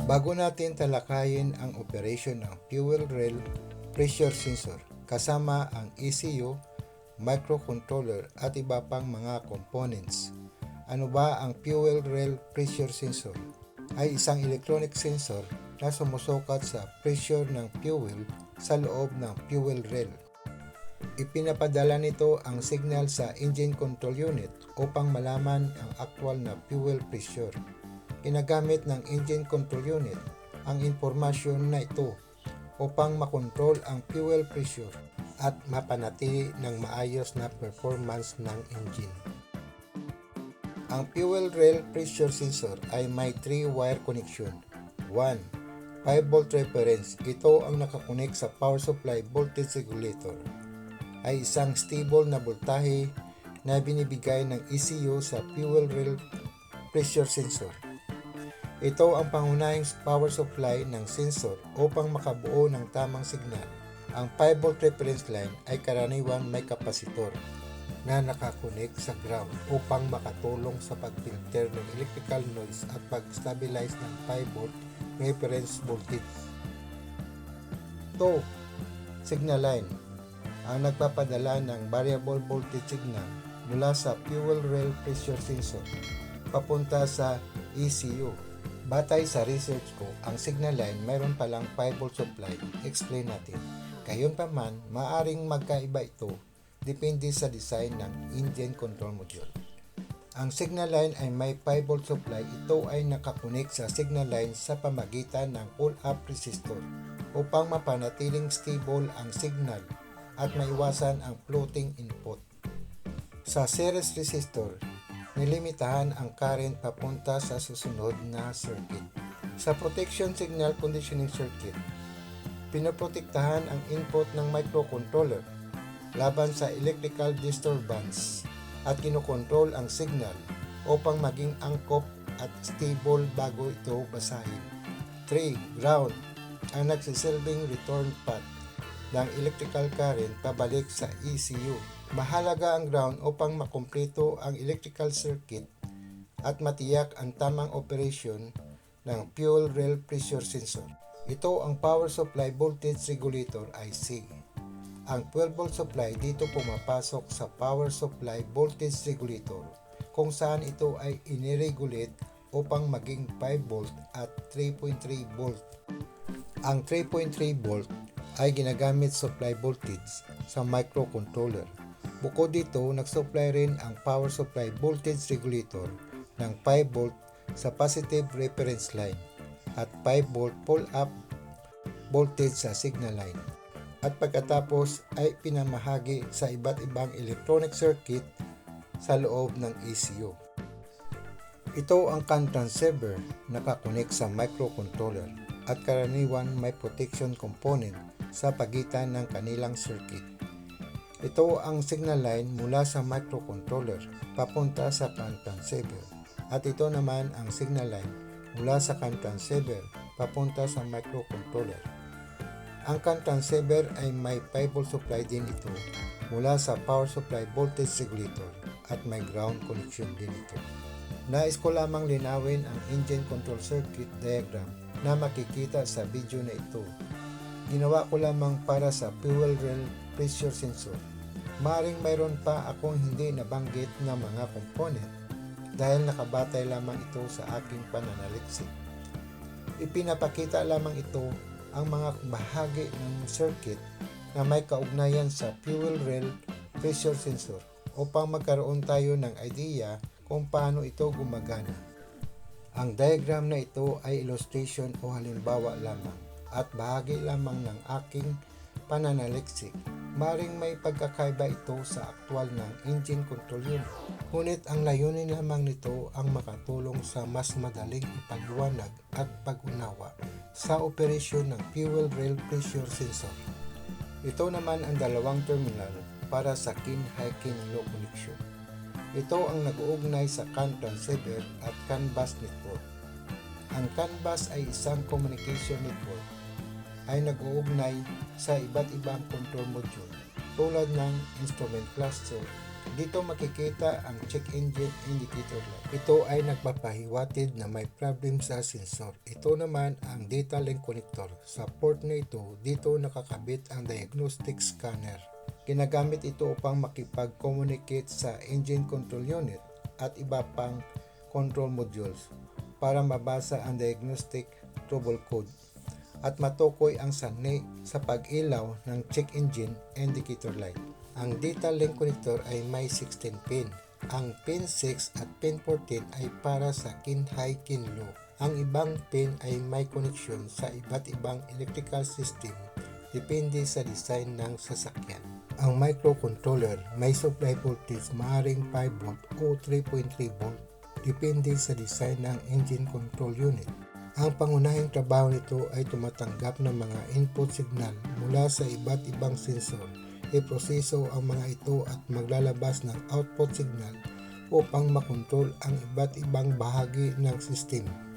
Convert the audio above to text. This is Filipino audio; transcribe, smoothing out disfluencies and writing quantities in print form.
Bago natin talakayin ang operasyon ng fuel rail pressure sensor kasama ang ECU, microcontroller at iba pang mga components. Ano ba ang fuel rail pressure sensor? Ay isang electronic sensor na sumusukat sa pressure ng fuel sa loob ng fuel rail. Ipinapadala nito ang signal sa engine control unit upang malaman ang actual na fuel pressure. Ginagamit ng engine control unit ang impormasyon na ito upang makontrol ang fuel pressure at mapanatili ng maayos na performance ng engine. Ang fuel rail pressure sensor ay may 3-wire connection. 1. 5V reference. Ito ang nakakonek sa power supply voltage regulator. Ay isang stable na voltahe na binibigay ng ECU sa fuel rail pressure sensor. Ito ang pangunahing power supply ng sensor upang makabuo ng tamang signal. Ang 5V reference line ay karaniwan may kapasitor na nakakonek sa ground upang makatulong sa pagfilter ng electrical noise at pag-stabilize ng 5V reference voltage. 2. Signal line. Ang nagpapadala ng variable voltage signal mula sa fuel rail pressure sensor papunta sa ECU. Batay sa research ko, ang signal line mayroon palang 5V supply. Explain natin. Gayunpaman, maaring magkaiba ito depende sa design ng engine control module. Ang signal line ay may 5V supply. Ito ay nakakonek sa signal line sa pamagitan ng pull-up resistor upang mapanatiling stable ang signal at maiwasan ang floating input. Sa series resistor, nilimitahan ang current papunta sa susunod na circuit. Sa protection signal conditioning circuit, pinoprotektahan ang input ng microcontroller laban sa electrical disturbance at kinokontrol ang signal upang maging angkop at stable bago ito basahin. 3. Ground. Ang nagsisilbing return path ng electrical current pabalik sa ECU. Mahalaga ang ground upang makumpleto ang electrical circuit at matiyak ang tamang operasyon ng fuel rail pressure sensor. Ito ang power supply voltage regulator IC. Ang 12V supply dito pumapasok sa power supply voltage regulator kung saan ito ay iniregulate upang maging 5V at 3.3V. Ang 3.3V ay ginagamit supply voltage sa microcontroller. Bukod dito, nag-supply rin ang power supply voltage regulator ng 5V sa positive reference line at 5V pull-up voltage sa signal line. At pagkatapos ay pinamahagi sa iba't ibang electronic circuit sa loob ng ECU. Ito ang CAN transceiver na nakakonek sa microcontroller at karaniwan may protection component sa pagitan ng kanilang circuit. Ito ang signal line mula sa microcontroller papunta sa CAN transceiver at ito naman ang signal line mula sa CAN transceiver papunta sa microcontroller. Ang CAN transceiver ay may 5V supply din ito mula sa power supply voltage regulator at may ground connection din ito. Nais ko lamang linawin ang engine control circuit diagram na makikita sa video na ito. Ginawa ko lamang para sa fuel rail pressure sensor. Maring mayroon pa akong hindi nabanggit na mga component dahil nakabatay lamang ito sa aking pananaliksik. Ipinapakita lamang ito ang mga bahagi ng circuit na may kaugnayan sa fuel rail pressure sensor upang magkaroon tayo ng idea kung paano ito gumagana. Ang diagram na ito ay illustration o halimbawa lamang at bahagi lamang ng aking pananaliksik. Maring may pagkakaiba ito sa aktwal ng engine control unit. Ngunit ang layunin lamang nito ang makatulong sa mas madaling ipaliwanag at pag-unawa sa operasyon ng fuel rail pressure sensor. Ito naman ang dalawang terminal para sa CAN high-CAN low connection. Ito ang nag-uugnay sa CAN transceiver at CAN bus network. Ang CAN bus ay isang communication network ay nag-uugnay sa iba't ibang control module tulad ng instrument cluster, Dito makikita ang check engine indicator light. Ito ay nagpapahiwatig na may problem sa sensor. Ito naman ang data link connector. Sa port na ito, dito nakakabit ang diagnostic scanner. Ginagamit ito upang makipag-communicate sa engine control unit at iba pang control modules para mabasa ang diagnostic trouble code at matukoy ang sanhi sa pag-ilaw ng check engine indicator light. Ang data link connector ay may 16 pin. Ang pin 6 at pin 14 ay para sa kin high, kin low. Ang ibang pin ay may connection sa iba't ibang electrical system depende sa design ng sasakyan. Ang microcontroller may supply voltage maaaring 5 volt o 3.3 volt depende sa design ng engine control unit. Ang pangunahing trabaho nito ay tumatanggap ng mga input signal mula sa iba't ibang sensor. Iproseso ang mga ito at maglalabas ng output signal upang makontrol ang iba't ibang bahagi ng sistema.